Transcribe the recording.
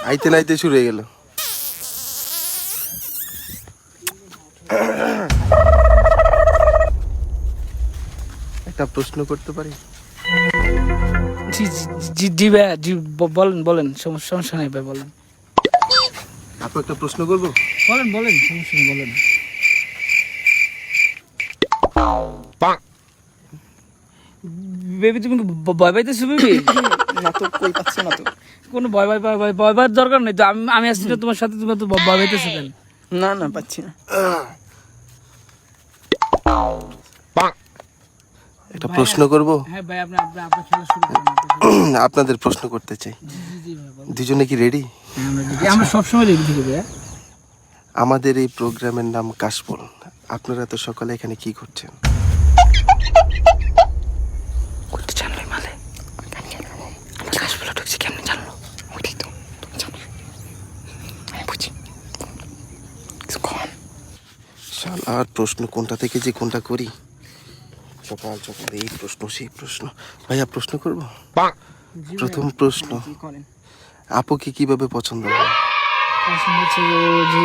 আইতে নাইতে শুরু হয়ে গেল। একটা প্রশ্ন করতে পারি? জি জি জি জি ভাইয়া, জি বলেন বলেন, সমস্যা নেই ভাই, বলেন আপু একটা প্রশ্ন করবো? বলেন বলেন, সমস্যা নেই বলেন। বেবি তুমি ভয় পাইতেছো বেবি? না তো, কই পাচ্ছ না তো। কোনো ভয় ভয় ভয় ভয় ভয় পাওয়ার দরকার নেই তো। আমি আসছি না তোমার সাথে, তুমি তো ভয় পাইতেছো কেন? না না, পাচ্ছি না। একটা প্রশ্ন করব? হ্যাঁ ভাই, আপনি আপনি আপনার খেলা শুরু করুন। আপনাদের প্রশ্ন করতে চাই। জি জি ভাই বলেন। দুজনে কি রেডি? হ্যাঁ, আমরা ready। আমরা সবসময় রেডি থাকি ভাইয়া। আমাদের এই প্রোগ্রামের নাম কাশফুল। আপনারা তো সকালে এখানে কি করছেন? করতে জানলো মালে, আমরা কাজ বলে ঢুকছি, কেমনে জানলো? ওইটাই তো, তুমি জানো, আমি বুঝি। আর প্রশ্ন কোনটা থেকে যে কোনটা করি, সকাল সকাল এই প্রশ্ন সেই প্রশ্ন। ভাইয়া প্রশ্ন করব? প্রথম প্রশ্ন, কি করেন? আপুকে কিভাবে পছন্দ হয়? পছন্দ হচ্ছে যে